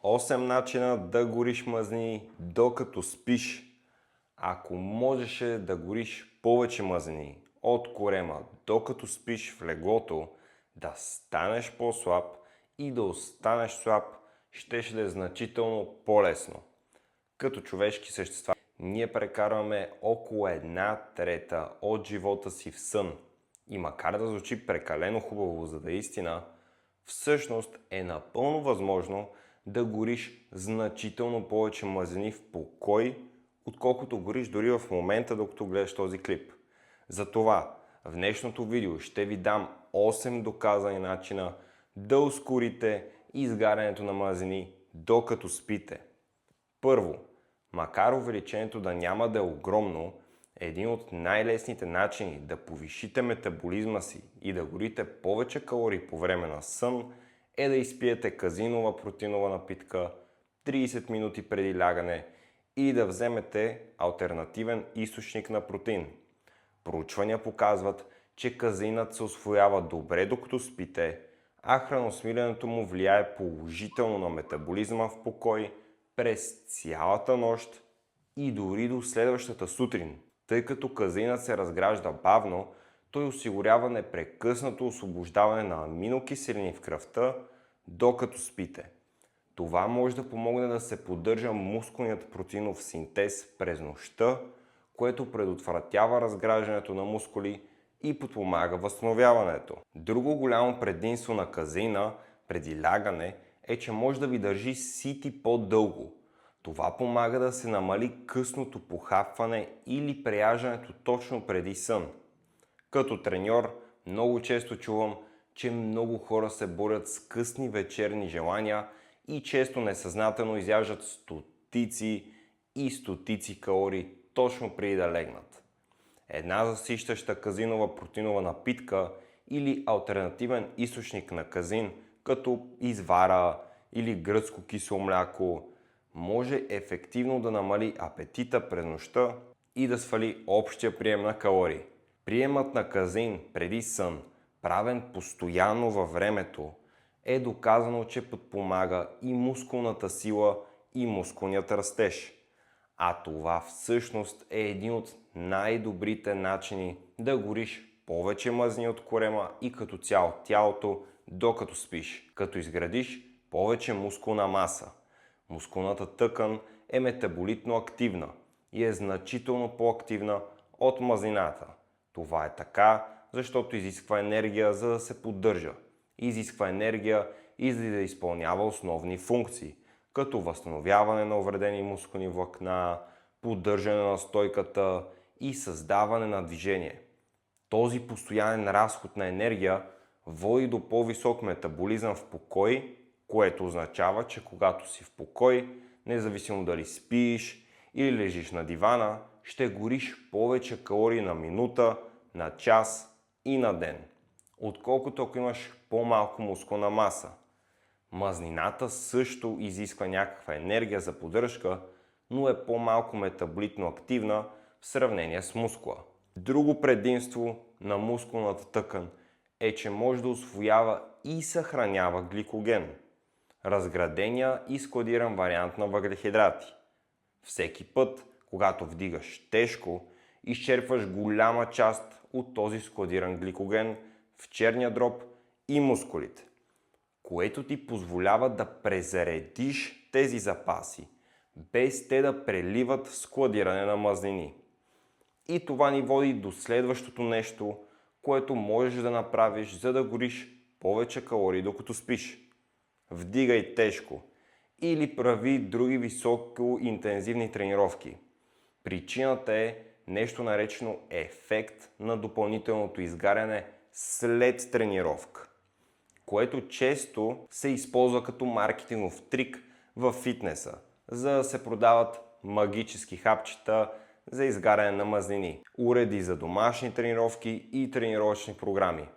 8 начина да гориш мазнини докато спиш. Ако можеше да гориш повече мазнини от корема докато спиш в леглото, да станеш по-слаб и да останеш слаб, щеше да е значително по-лесно. Като човешки същества, ние прекарваме около 1/3 от живота си в сън. И макар да звучи прекалено хубаво, за да е истина, всъщност е напълно възможно да гориш значително повече мазнини в покой, отколкото гориш дори в момента, докато гледаш този клип. Затова в днешното видео ще ви дам 8 доказани начина да ускорите изгарянето на мазнини докато спите. Първо, макар увеличението да няма да е огромно, един от най-лесните начини да повишите метаболизма си и да горите повече калории по време на сън е да изпиете казинова протеинова напитка 30 минути преди лягане и да вземете алтернативен източник на протеин. Проучвания показват, че казеинът се усвоява добре докато спите, а храносмилянето му влияе положително на метаболизма в покой през цялата нощ и дори до следващата сутрин. Тъй като казеинът се разгражда бавно, той осигурява непрекъснато освобождаване на аминокиселини в кръвта, докато спите. Това може да помогне да се поддържа мускулният протеинов синтез през нощта, което предотвратява разграждането на мускули и подпомага възстановяването. Друго голямо предимство на казеина преди лягане е, че може да ви държи сити по-дълго. Това помага да се намали късното похапване или преяждането точно преди сън. Като треньор много често чувам, че много хора се борят с късни вечерни желания и често несъзнателно изяждат стотици и стотици калории точно преди да легнат. Една засищаща казинова протеинова напитка или алтернативен източник на казин, като извара или гръцко кисело мляко, може ефективно да намали апетита през нощта и да свали общия прием на калории. Приемът на казеин преди сън, правен постоянно във времето, е доказано, че подпомага и мускулната сила и мускулният растеж. А това всъщност е един от най-добрите начини да гориш повече мазнини от корема и като цяло тялото докато спиш, като изградиш повече мускулна маса. Мускулната тъкан е метаболитно активна и е значително по-активна от мазнината. Това е така, защото изисква енергия, за да се поддържа. Изисква енергия и за да изпълнява основни функции, като възстановяване на увредени мускулни влакна, поддържане на стойката и създаване на движение. Този постоянен разход на енергия води до по-висок метаболизъм в покой, което означава, че когато си в покой, независимо дали спиш или лежиш на дивана, ще гориш повече калории на минута, на час и на ден, отколкото ако имаш по-малко мускулна маса. Мазнината също изисква някаква енергия за поддръжка, но е по-малко метаболитно активна в сравнение с мускула. Друго предимство на мускулната тъкан е, че може да усвоява и съхранява гликоген, разградения и складиран вариант на въглехидрати. Всеки път, когато вдигаш тежко, изчерпваш голяма част от този складиран гликоген в черния дроб и мускулите, което ти позволява да презаредиш тези запаси, без те да преливат в складиране на мазнини. И това ни води до следващото нещо, което можеш да направиш, за да гориш повече калории докато спиш. Вдигай тежко или прави други високо интензивни тренировки. Причината е нещо наречено ефект на допълнителното изгаряне след тренировка, което често се използва като маркетингов трик в фитнеса, за да се продават магически хапчета за изгаряне на мазнини, уреди за домашни тренировки и тренировъчни програми.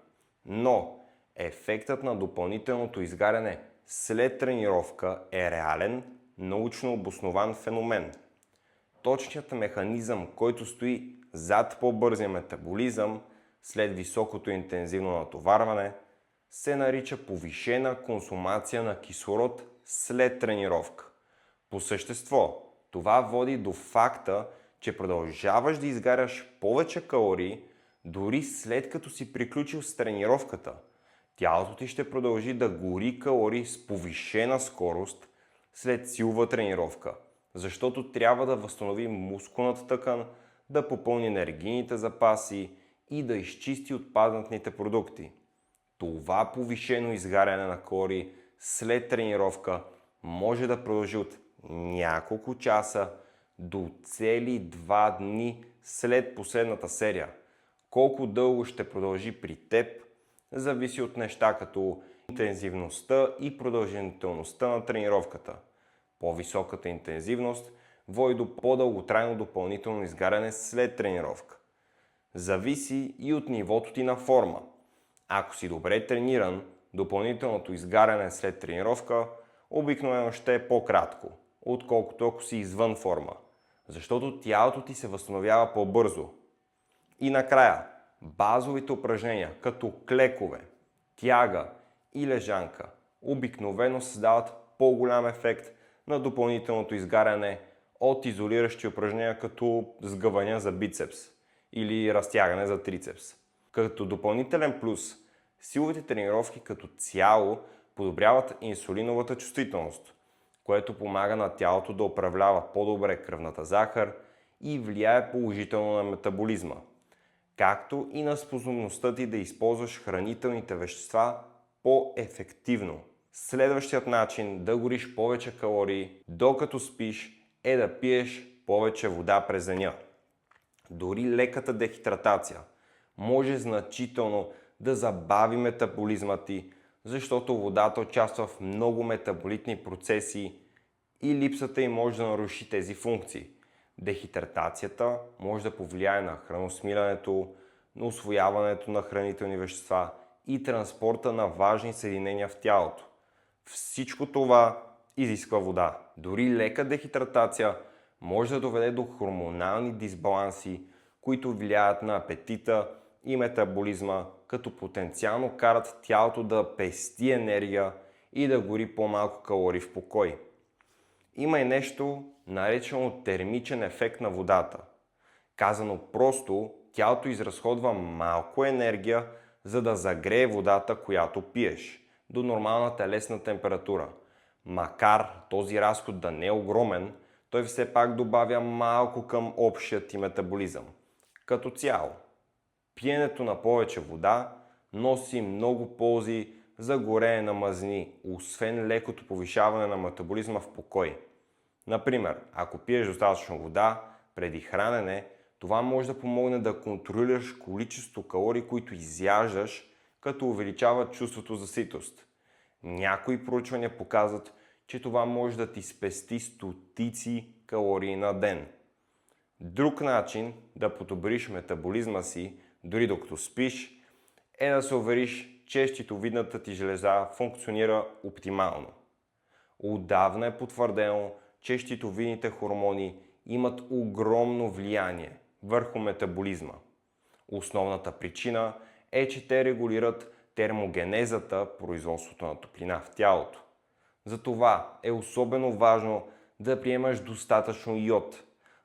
Но ефектът на допълнителното изгаряне след тренировка е реален, научно обоснован феномен. Точният механизъм, който стои зад по-бързия метаболизъм след високото интензивно натоварване, се нарича повишена консумация на кислород след тренировка. По същество, това води до факта, че продължаваш да изгаряш повече калории, дори след като си приключил с тренировката. Тялото ти ще продължи да гори калории с повишена скорост след силова тренировка, защото трябва да възстанови мускулната тъкан, да попълни енергийните запаси и да изчисти отпаднатите продукти. Това повишено изгаряне на калории след тренировка може да продължи от няколко часа до цели 2 дни след последната серия. Колко дълго ще продължи при теб, зависи от неща като интензивността и продължителността на тренировката. По-високата интензивност води до по-дълготрайно допълнително изгаряне след тренировка. Зависи и от нивото ти на форма. Ако си добре трениран, допълнителното изгаряне след тренировка обикновено ще е по-кратко, отколкото ако си извън форма, защото тялото ти се възстановява по-бързо. И накрая, базовите упражнения, като клекове, тяга и лежанка, обикновено създават по-голям ефект на допълнителното изгаряне от изолиращи упражнения като сгъвания за бицепс или разтягане за трицепс. Като допълнителен плюс, силовите тренировки като цяло подобряват инсулиновата чувствителност, което помага на тялото да управлява по-добре кръвната захар и влияе положително на метаболизма, както и на способността ти да използваш хранителните вещества по-ефективно. Следващият начин да гориш повече калории докато спиш е да пиеш повече вода през деня. Дори леката дехидратация може значително да забави метаболизма ти, защото водата участва в много метаболитни процеси и липсата й може да наруши тези функции. Дехидратацията може да повлияе на храносмилянето, на усвояването на хранителни вещества и транспорта на важни съединения в тялото. Всичко това изисква вода. Дори лека дехидратация може да доведе до хормонални дисбаланси, които влияят на апетита и метаболизма, като потенциално карат тялото да пести енергия и да гори по-малко калории в покой. Има и нещо наречено термичен ефект на водата. Казано просто, тялото изразходва малко енергия, за да загрее водата, която пиеш, до нормална телесна температура. Макар този разход да не е огромен, той все пак добавя малко към общия ти метаболизъм. Като цяло, пиенето на повече вода носи много ползи за горене на мазнини, освен лекото повишаване на метаболизма в покой. Например, ако пиеш достатъчно вода преди хранене, това може да помогне да контролираш количество калории, които изяждаш, като увеличава чувството за ситост. Някои проучвания показват, че това може да ти спести стотици калории на ден. Друг начин да подобриш метаболизма си, дори докато спиш, е да се увериш, че щитовидната ти жлеза функционира оптимално. Отдавна е потвърдено, че щитовидните хормони имат огромно влияние върху метаболизма. Основната причина е, че те регулират термогенезата, производството на топлина в тялото. Затова е особено важно да приемаш достатъчно йод,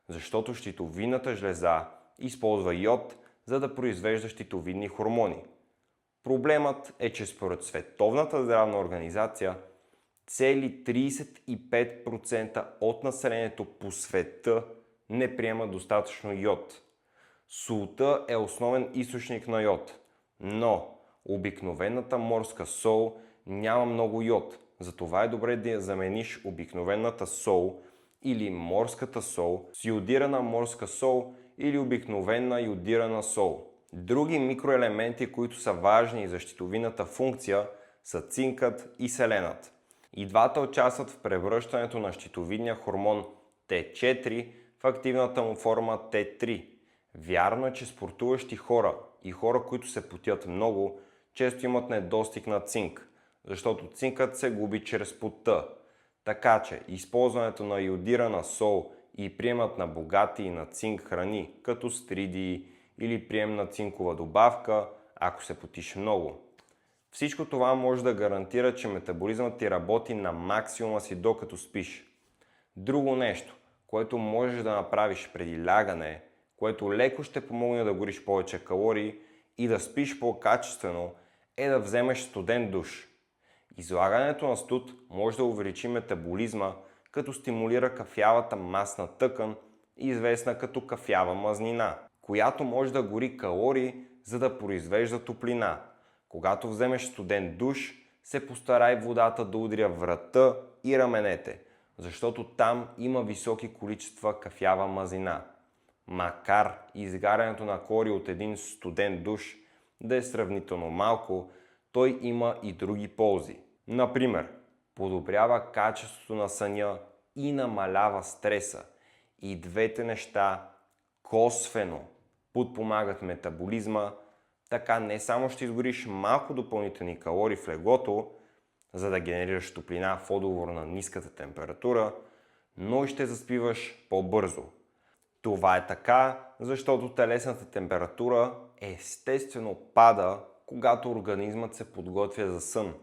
защото щитовидната жлеза използва йод, за да произвежда щитовидни хормони. Проблемът е, че според Световната здравна организация цели 35% от населението по света не приема достатъчно йод. Солта е основен източник на йод, но обикновената морска сол няма много йод. Затова е добре да замениш обикновената сол или морската сол с йодирана морска сол или обикновена йодирана сол. Други микроелементи, които са важни за щитовидната функция, са цинкът и селенът. И двата участват в превръщането на щитовидния хормон Т4 в активната му форма Т3. Вярно е, че спортуващи хора и хора, които се потят много, често имат недостиг на цинк, защото цинкът се губи чрез потта. Така че използването на йодирана сол и приемът на богати на цинк храни, като стридии или прием на цинкова добавка, ако се потиш много. Всичко това може да гарантира, че метаболизмът ти работи на максимума си докато спиш. Друго нещо, което можеш да направиш преди лягане, което леко ще помогне да гориш повече калории и да спиш по-качествено, е да вземеш студен душ. Излагането на студ може да увеличи метаболизма, като стимулира кафявата масна тъкан, известна като кафява мазнина, която може да гори калории, за да произвежда топлина. Когато вземеш студен душ, се постарай водата да удря врата и раменете, защото там има високи количества кафява мазнина. Макар изгарянето на калории от един студен душ да е сравнително малко, той има и други ползи. Например, подобрява качеството на съня и намалява стреса. И двете неща косвено подпомагат метаболизма, така не само ще изгориш малко допълнителни калории в леглото, за да генерираш топлина в отговор на ниската температура, но и ще заспиваш по-бързо. Това е така, защото телесната температура естествено пада, когато организмът се подготвя за сън,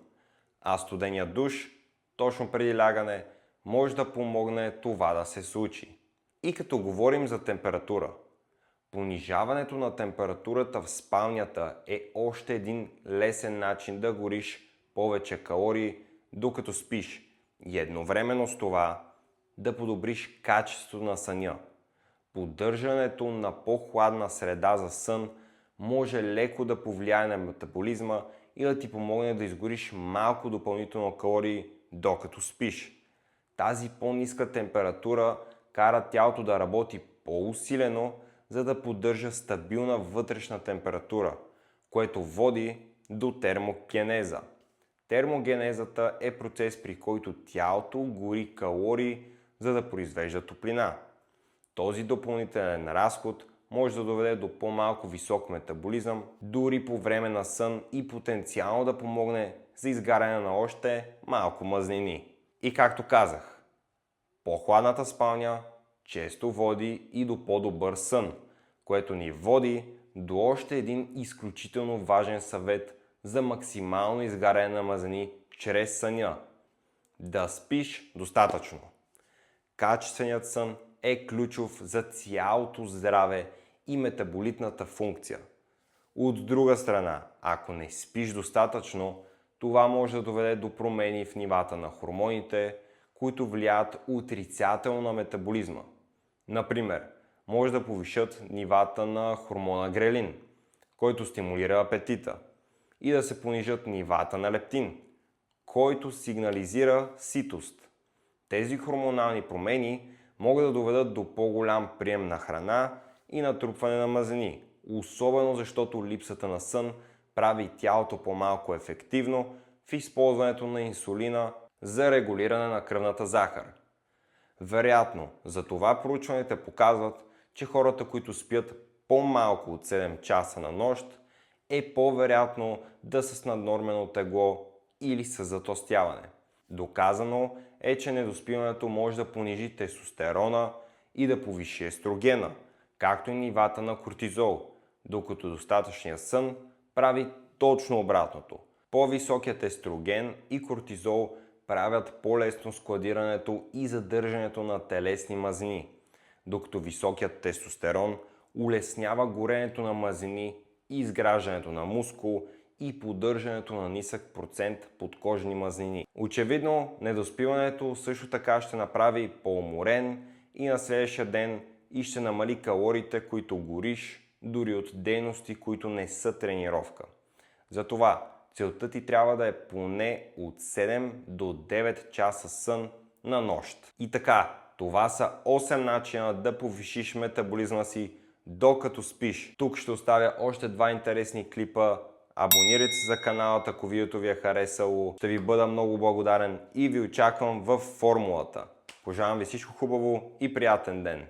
а студеният душ, точно преди лягане, може да помогне това да се случи. И като говорим за температура, понижаването на температурата в спалнята е още един лесен начин да гориш повече калории, докато спиш и едновременно с това да подобриш качеството на съня. Поддържането на по-хладна среда за сън може леко да повлияе на метаболизма и да ти помогне да изгориш малко допълнително калории, докато спиш. Тази по-ниска температура кара тялото да работи по-усилено, за да поддържа стабилна вътрешна температура, което води до термогенеза. Термогенезата е процес, при който тялото гори калории, за да произвежда топлина. Този допълнителен разход може да доведе до по-малко висок метаболизъм, дори по време на сън и потенциално да помогне за изгаряне на още малко мазнини. И както казах, по-хладната спалня често води и до по-добър сън, което ни води до още един изключително важен съвет за максимално изгаряне на мазнини чрез съня. Да спиш достатъчно. Качественият сън е ключов за цялото здраве и метаболитната функция. От друга страна, ако не спиш достатъчно, това може да доведе до промени в нивата на хормоните, които влияят отрицателно на метаболизма. Например, може да повишат нивата на хормона грелин, който стимулира апетита, и да се понижат нивата на лептин, който сигнализира ситост. Тези хормонални промени могат да доведат до по-голям прием на храна и натрупване на мазнини, особено защото липсата на сън прави тялото по-малко ефективно в използването на инсулина за регулиране на кръвната захар. Вероятно, затова проучванията показват, че хората, които спят по-малко от 7 часа на нощ, е по-вероятно да са с наднормено тегло или с затостяване. Доказано е, че недоспиването може да понижи тестостерона и да повиши естрогена, както и нивата на кортизол, докато достатъчният сън прави точно обратното. По-високият естроген и кортизол правят по-лесно складирането и задържането на телесни мазнини, докато високият тестостерон улеснява горенето на мазнини, изграждането на мускул и поддържането на нисък процент подкожни мазнини. Очевидно, недоспиването също така ще направи по-уморен и на следващия ден и ще намали калориите, които гориш, дори от дейности, които не са тренировка. Затова целта ти трябва да е поне от 7 до 9 часа сън на нощ. И така, това са 8 начина да повишиш метаболизма си докато спиш. Тук ще оставя още 2 интересни клипа. Абонирайте се за канала, ако видеото ви е харесало. Ще ви бъда много благодарен и ви очаквам във формулата. Пожелавам ви всичко хубаво и приятен ден!